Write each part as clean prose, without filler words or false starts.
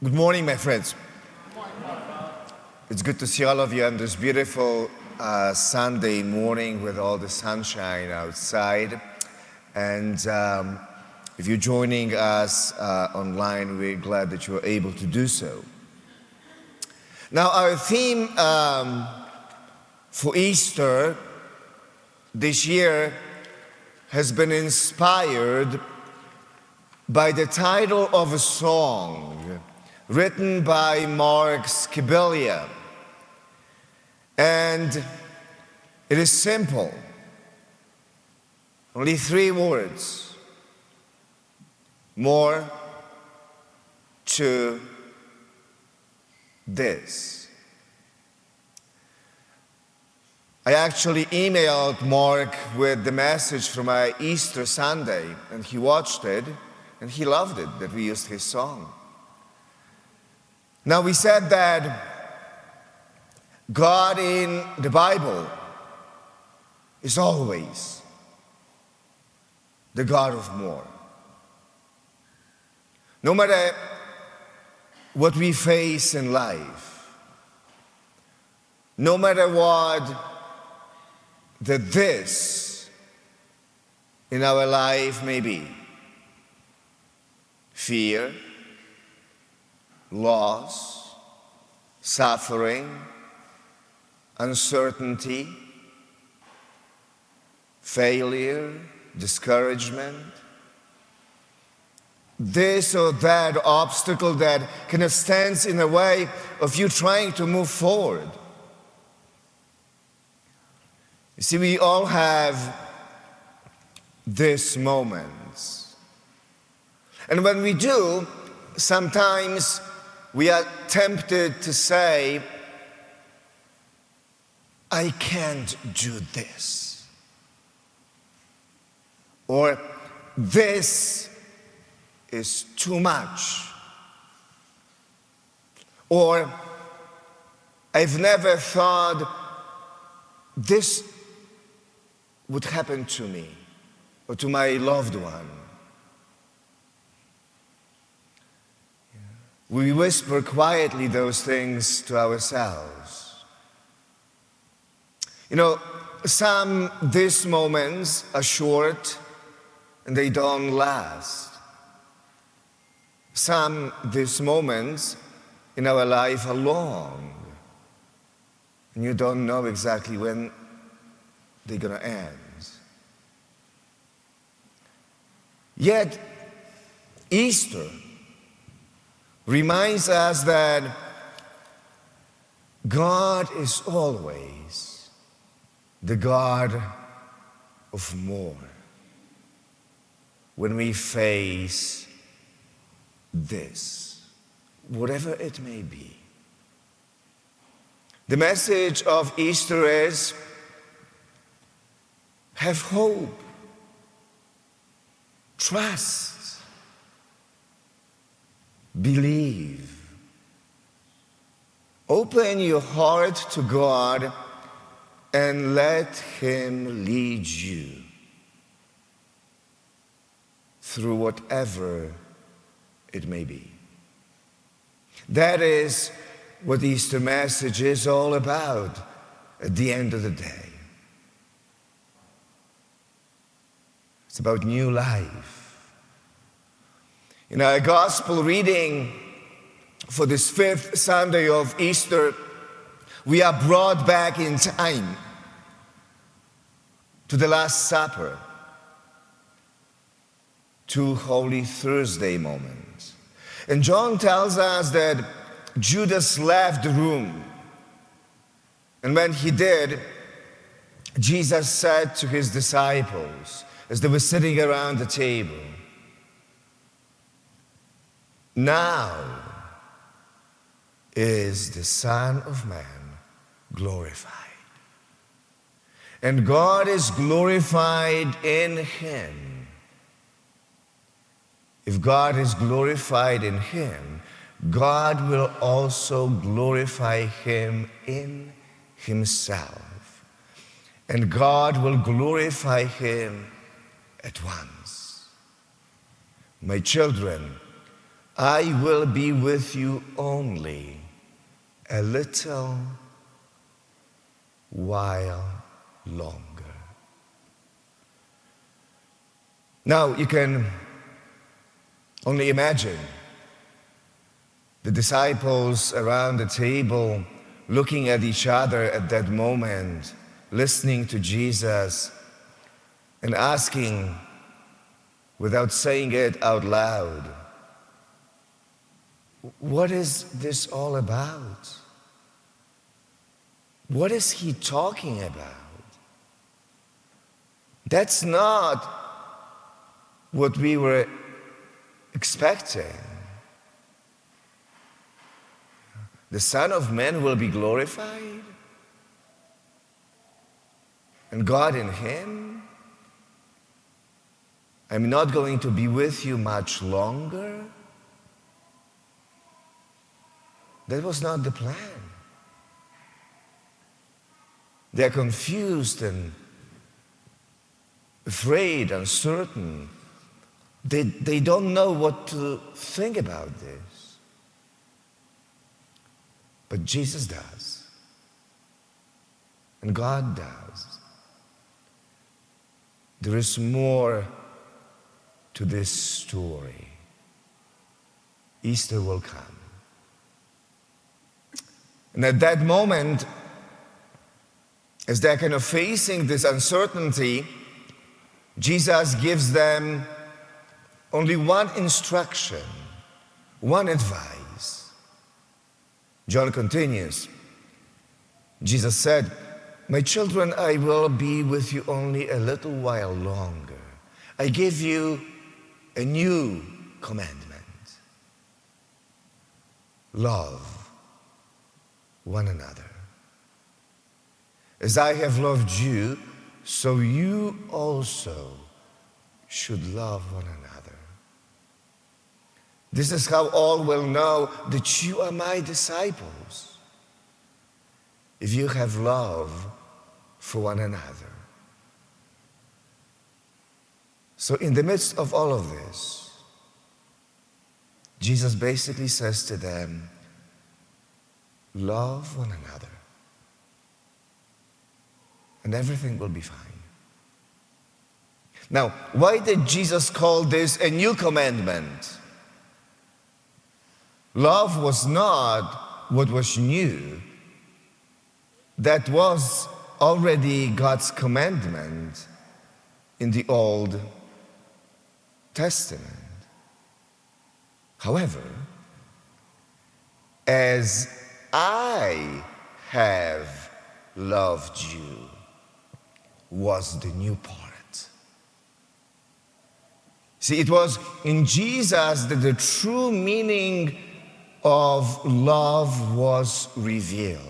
Good morning, my friends. It's good to see all of you on this beautiful Sunday morning with all the sunshine outside. And if you're joining us online, we're glad that you are able to do so. Now, our theme for Easter this year has been inspired by the title of a song written by Mark Skibilia. And it is simple, only 3 words: more to this. I actually emailed Mark with the message from my Easter Sunday, and he watched it, and he loved it that we used his song. Now, we said that God in the Bible is always the God of more. No matter what we face in life, no matter what the this in our life may be, fear, loss, suffering, uncertainty, failure, discouragement, this or that obstacle that kind of stands in the way of you trying to move forward. You see, we all have these moments. And when we do, sometimes we are tempted to say, I can't do this. Or this is too much. Or I've never thought this would happen to me or to my loved one. We whisper quietly those things to ourselves. You know, some these moments are short and they don't last. Some these moments in our life are long and you don't know exactly when they're going to end. Yet, Easter reminds us that God is always the God of more when we face this, whatever it may be. The message of Easter is, have hope, trust, believe. Open your heart to God and let Him lead you through whatever it may be. That is what the Easter message is all about at the end of the day. It's about new life. In our gospel reading for this 5th Sunday of Easter, we are brought back in time to the Last Supper, 2 Holy Thursday moments. And John tells us that Judas left the room. And when he did, Jesus said to his disciples, as they were sitting around the table, now is the Son of Man glorified. And God is glorified in Him. If God is glorified in Him, God will also glorify Him in Himself. And God will glorify Him at once. My children, I will be with you only a little while longer. Now you can only imagine the disciples around the table looking at each other at that moment, listening to Jesus and asking, without saying it out loud, what is this all about? What is he talking about? That's not what we were expecting. The Son of Man will be glorified, and God in him. I'm not going to be with you much longer. That was not the plan. They're confused and afraid, uncertain. They don't know what to think about this. But Jesus does. And God does. There is more to this story. Easter will come. And at that moment, as they're kind of facing this uncertainty, Jesus gives them only one instruction, one advice. John continues. Jesus said, "My children, I will be with you only a little while longer. I give you a new commandment. Love one another. As I have loved you, so you also should love one another. This is how all will know that you are my disciples, if you have love for one another." So in the midst of all of this, Jesus basically says to them, love one another, and everything will be fine. Now, why did Jesus call this a new commandment? Love was not what was new. That was already God's commandment in the Old Testament. However, as I have loved you was the new part. See, it was in Jesus that the true meaning of love was revealed.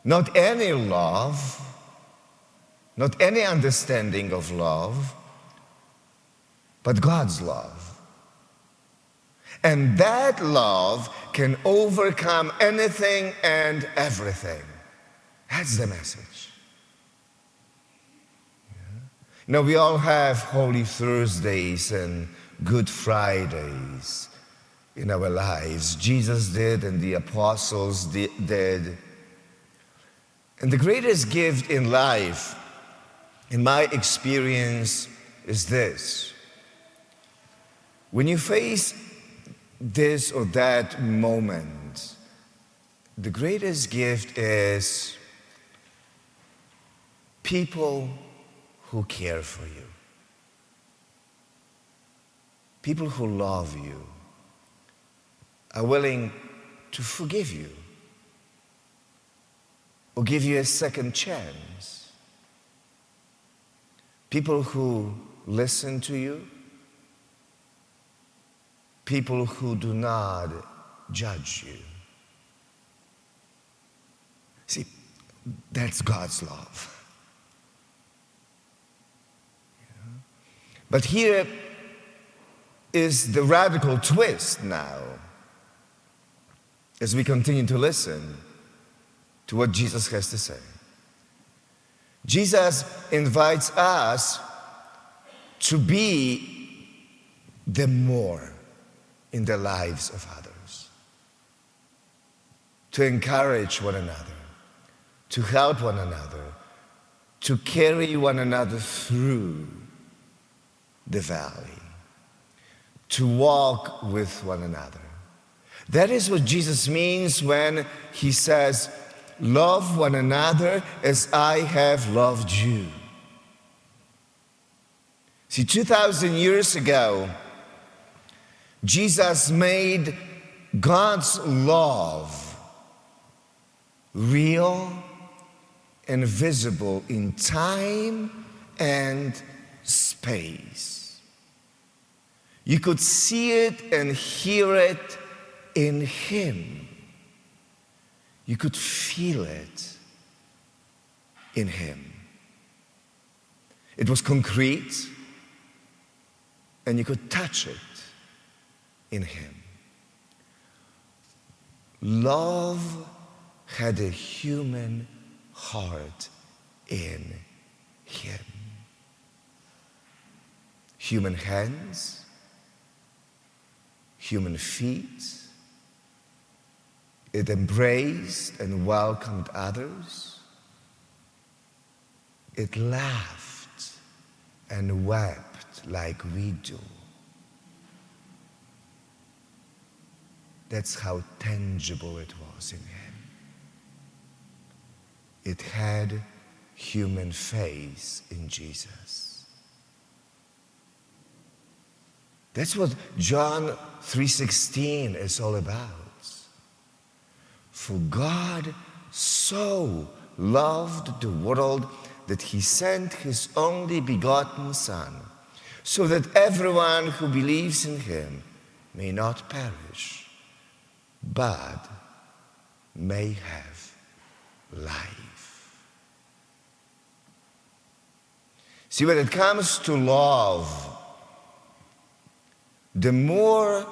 Not any love, not any understanding of love, but God's love. And that love can overcome anything and everything. That's the message. You know, we all have Holy Thursdays and Good Fridays in our lives. Jesus did, and the apostles did. And the greatest gift in life, in my experience, is this. When you face this or that moment, the greatest gift is people who care for you, people who love you, are willing to forgive you or give you a second chance, people who listen to you, people who do not judge you. See, that's God's love. But here is the radical twist now, as we continue to listen to what Jesus has to say. Jesus invites us to be the more in the lives of others. To encourage one another, to help one another, to carry one another through the valley, to walk with one another. That is what Jesus means when he says, love one another as I have loved you. See, 2,000 years ago, Jesus made God's love real and visible in time and space. You could see it and hear it in him. You could feel it in him. It was concrete, and you could touch it in him. Love had a human heart in him. Human hands, human feet. It embraced and welcomed others. It laughed and wept like we do. That's how tangible it was in him. It had human face in Jesus. That's what John 3:16 is all about. For God so loved the world that he sent his only begotten Son, so that everyone who believes in him may not perish, but may have life. See, when it comes to love, the more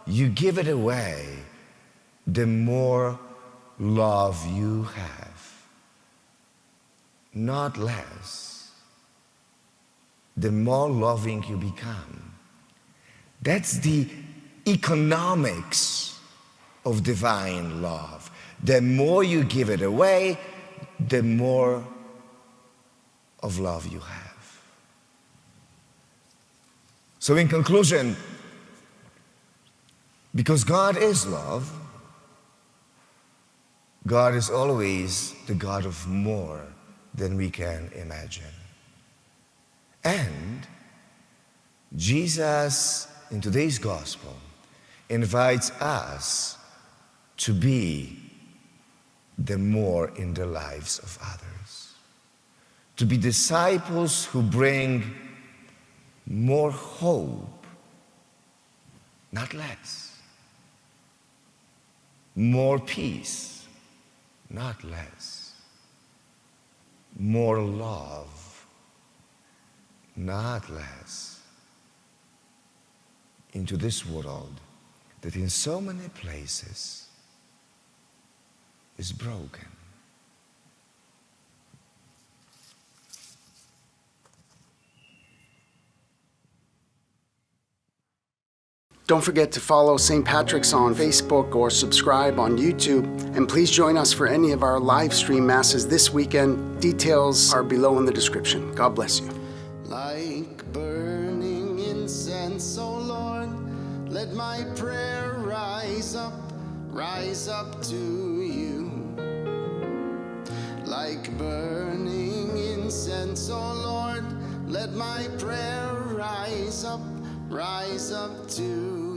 you give it away, the more love you have, not less. The more loving you become. That's the economics of divine love. The more you give it away, the more of love you have. So in conclusion, because God is love, God is always the God of more than we can imagine. And Jesus, in today's gospel, invites us to be the more in the lives of others. To be disciples who bring more hope, not less. More peace, not less. More love, not less. Into this world that in so many places is broken. Don't forget to follow St. Patrick's on Facebook or subscribe on YouTube. And please join us for any of our live stream masses this weekend. Details are below in the description. God bless you. Like burning incense, O Lord, let my prayer rise up to you. Like burning incense, O Lord, let my prayer rise up to